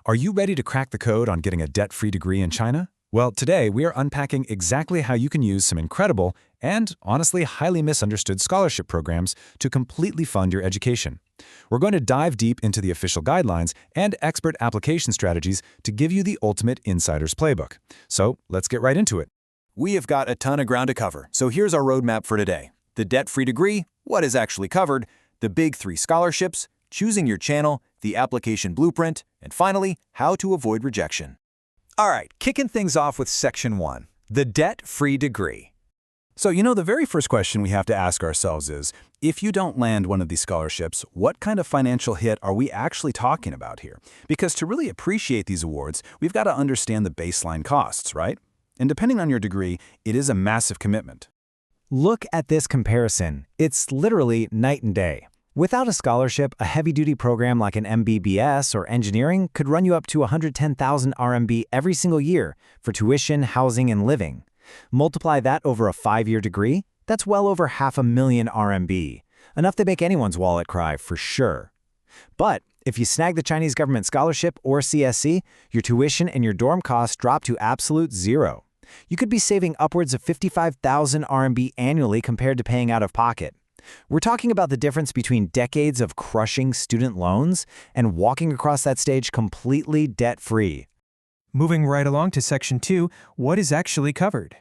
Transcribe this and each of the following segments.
Are you ready to crack the code on getting a debt-free degree in China? Well, today we are unpacking exactly how you can use some incredible and, honestly, highly misunderstood scholarship programs to completely fund your education. We're going to dive deep into the official guidelines and expert application strategies to give you the ultimate insider's playbook. So let's get right into it. We have got a ton of ground to cover, so here's our roadmap for today. The debt-free degree, what is actually covered, the big 3 scholarships, choosing your channel, the application blueprint, and finally, how to avoid rejection. All right, kicking things off with Section 1, the debt-free degree. So, the very first question we have to ask ourselves is, if you don't land one of these scholarships, what kind of financial hit are we actually talking about here? Because to really appreciate these awards, we've got to understand the baseline costs, right? And depending on your degree, it is a massive commitment. Look at this comparison. It's literally night and day. Without a scholarship, a heavy-duty program like an MBBS or engineering could run you up to 110,000 RMB every single year for tuition, housing, and living. Multiply that over a 5-year degree, that's well over 500,000 RMB. Enough to make anyone's wallet cry, for sure. But if you snag the Chinese government scholarship or CSC, your tuition and your dorm costs drop to absolute zero. You could be saving upwards of 55,000 RMB annually compared to paying out of pocket. We're talking about the difference between decades of crushing student loans and walking across that stage completely debt-free. Moving right along to Section 2, what is actually covered?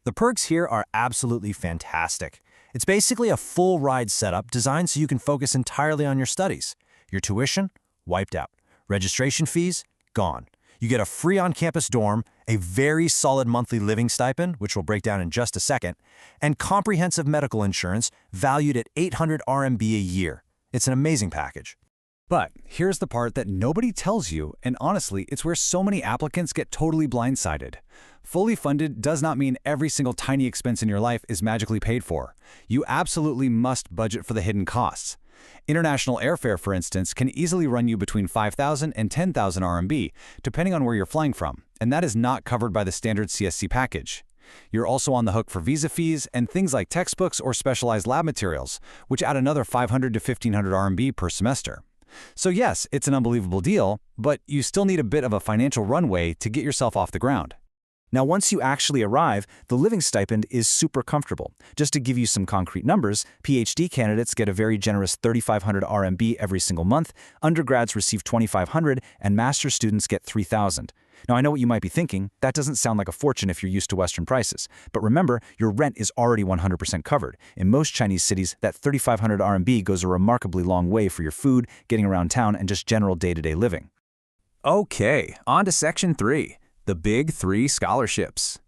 The perks here are absolutely fantastic. It's basically a full ride setup designed so you can focus entirely on your studies. Your tuition? Wiped out. Registration fees? Gone. You get a free on-campus dorm, a very solid monthly living stipend, which we'll break down in just a second, and comprehensive medical insurance valued at 800 RMB a year. It's an amazing package. But here's the part that nobody tells you, and honestly, it's where so many applicants get totally blindsided. Fully funded does not mean every single tiny expense in your life is magically paid for. You absolutely must budget for the hidden costs. International airfare, for instance, can easily run you between 5,000 and 10,000 RMB, depending on where you're flying from, and that is not covered by the standard CSC package. You're also on the hook for visa fees and things like textbooks or specialized lab materials, which add another 500 to 1,500 RMB per semester. So yes, it's an unbelievable deal, but you still need a bit of a financial runway to get yourself off the ground. Now, once you actually arrive, the living stipend is super comfortable. Just to give you some concrete numbers, PhD candidates get a very generous 3,500 RMB every single month, undergrads receive 2,500, and master's students get 3,000. Now, I know what you might be thinking, that doesn't sound like a fortune if you're used to Western prices. But remember, your rent is already 100% covered. In most Chinese cities, that 3,500 RMB goes a remarkably long way for your food, getting around town, and just general day-to-day living. Okay, on to Section 3. The big 3 scholarships.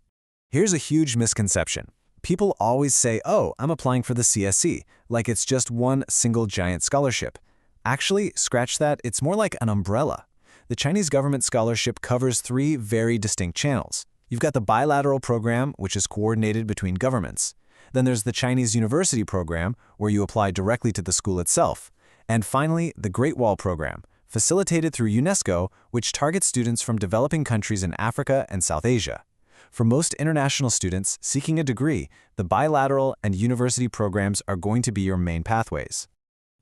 Here's a huge misconception. People always say, oh, I'm applying for the CSC, like it's just one single giant scholarship. Actually, scratch that, it's more like an umbrella. The Chinese government scholarship covers 3 very distinct channels. You've got the bilateral program, which is coordinated between governments. Then there's the Chinese university program, where you apply directly to the school itself. And finally, the Great Wall program, facilitated through UNESCO, which targets students from developing countries in Africa and South Asia. For most international students seeking a degree, the bilateral and university programs are going to be your main pathways.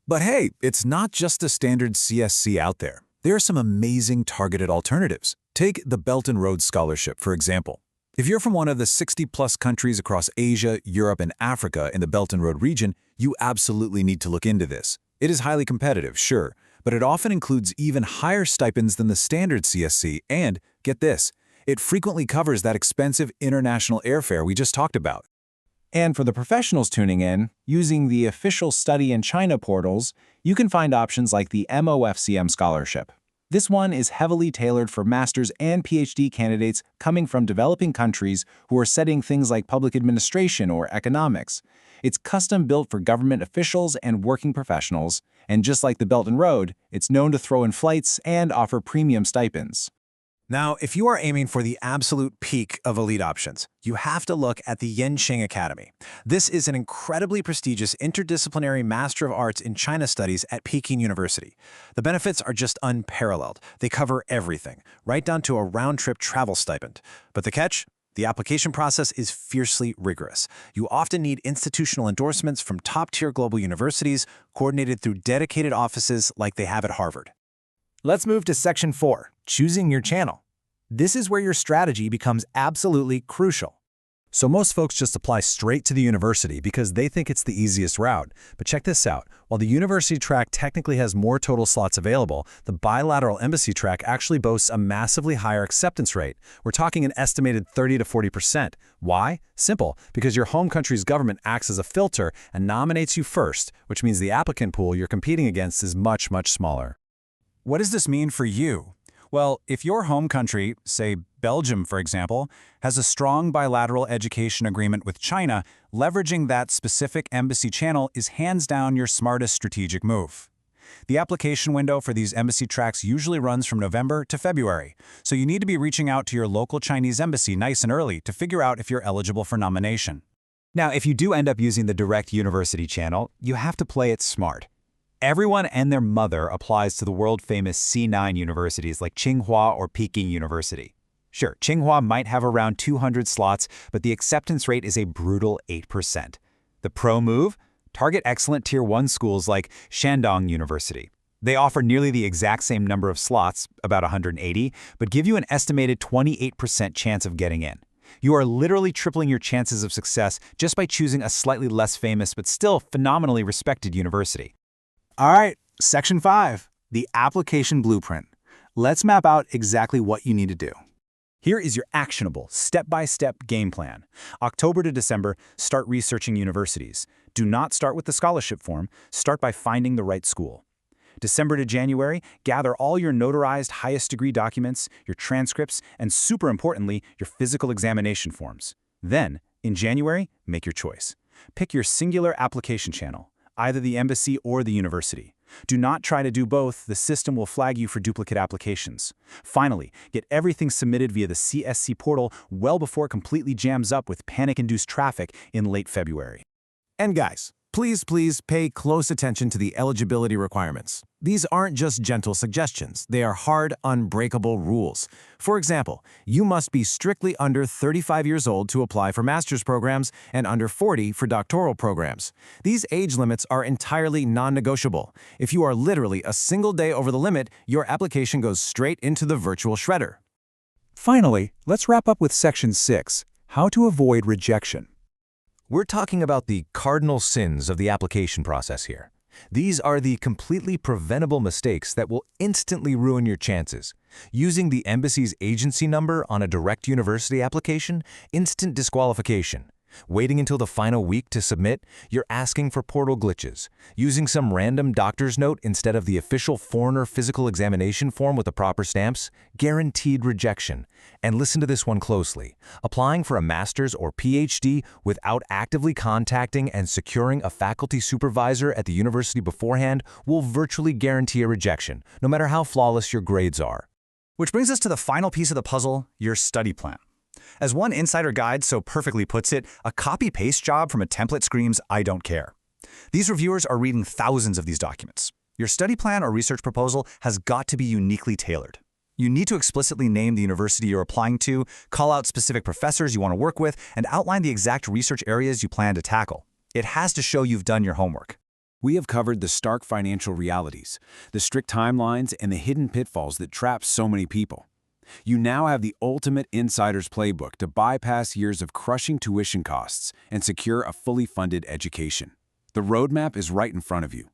But hey, it's not just a standard CSC out there. There are some amazing targeted alternatives. Take the Belt and Road Scholarship, for example. If you're from one of the 60-plus countries across Asia, Europe, and Africa in the Belt and Road region, you absolutely need to look into this. It is highly competitive, sure, but it often includes even higher stipends than the standard CSC, and, get this, it frequently covers that expensive international airfare we just talked about. And for the professionals tuning in, using the official Study in China portals, you can find options like the MOFCM scholarship. This one is heavily tailored for master's and PhD candidates coming from developing countries who are studying things like public administration or economics. It's custom built for government officials and working professionals, and just like the Belt and Road, it's known to throw in flights and offer premium stipends. Now, if you are aiming for the absolute peak of elite options, you have to look at the Yenqing Academy. This is an incredibly prestigious interdisciplinary Master of Arts in China Studies at Peking University. The benefits are just unparalleled. They cover everything, right down to a round-trip travel stipend. But the catch? The application process is fiercely rigorous. You often need institutional endorsements from top-tier global universities, coordinated through dedicated offices like they have at Harvard. Let's move to Section 4, choosing your channel. This is where your strategy becomes absolutely crucial. So most folks just apply straight to the university because they think it's the easiest route. But check this out. While the university track technically has more total slots available, the bilateral embassy track actually boasts a massively higher acceptance rate. We're talking an estimated 30 to 40%. Why? Simple, because your home country's government acts as a filter and nominates you first, which means the applicant pool you're competing against is much, much smaller. What does this mean for you? Well, if your home country, say Belgium for example, has a strong bilateral education agreement with China, leveraging that specific embassy channel is hands down your smartest strategic move. The application window for these embassy tracks usually runs from November to February, so you need to be reaching out to your local Chinese embassy nice and early to figure out if you're eligible for nomination. Now, if you do end up using the direct university channel, you have to play it smart. Everyone and their mother applies to the world-famous C9 universities like Tsinghua or Peking University. Sure, Tsinghua might have around 200 slots, but the acceptance rate is a brutal 8%. The pro move? Target excellent Tier 1 schools like Shandong University. They offer nearly the exact same number of slots, about 180, but give you an estimated 28% chance of getting in. You are literally tripling your chances of success just by choosing a slightly less famous but still phenomenally respected university. All right, Section 5, the application blueprint. Let's map out exactly what you need to do. Here is your actionable, step-by-step game plan. October to December, start researching universities. Do not start with the scholarship form. Start by finding the right school. December to January, gather all your notarized highest degree documents, your transcripts, and super importantly, your physical examination forms. Then, in January, make your choice. Pick your singular application channel, either the embassy or the university. Do not try to do both, the system will flag you for duplicate applications. Finally, get everything submitted via the CSC portal well before it completely jams up with panic-induced traffic in late February. And guys, please pay close attention to the eligibility requirements. These aren't just gentle suggestions, they are hard, unbreakable rules. For example, you must be strictly under 35 years old to apply for master's programs and under 40 for doctoral programs. These age limits are entirely non-negotiable. If you are literally a single day over the limit, your application goes straight into the virtual shredder. Finally, let's wrap up with Section 6, how to avoid rejection. We're talking about the cardinal sins of the application process here. These are the completely preventable mistakes that will instantly ruin your chances. Using the embassy's agency number on a direct university application, instant disqualification. Waiting until the final week to submit, you're asking for portal glitches. Using some random doctor's note instead of the official foreigner physical examination form with the proper stamps, guaranteed rejection. And listen to this one closely. Applying for a master's or PhD without actively contacting and securing a faculty supervisor at the university beforehand will virtually guarantee a rejection, no matter how flawless your grades are. Which brings us to the final piece of the puzzle, your study plan. As one insider guide so perfectly puts it, a copy-paste job from a template screams, "I don't care." These reviewers are reading thousands of these documents. Your study plan or research proposal has got to be uniquely tailored. You need to explicitly name the university you're applying to, call out specific professors you want to work with, and outline the exact research areas you plan to tackle. It has to show you've done your homework. We have covered the stark financial realities, the strict timelines, and the hidden pitfalls that trap so many people. You now have the ultimate insider's playbook to bypass years of crushing tuition costs and secure a fully funded education. The roadmap is right in front of you.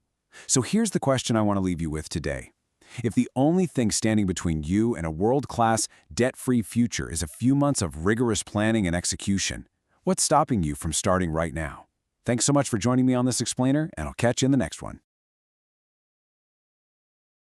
So here's the question I want to leave you with today. If the only thing standing between you and a world-class, debt-free future is a few months of rigorous planning and execution, what's stopping you from starting right now? Thanks so much for joining me on this explainer, and I'll catch you in the next one.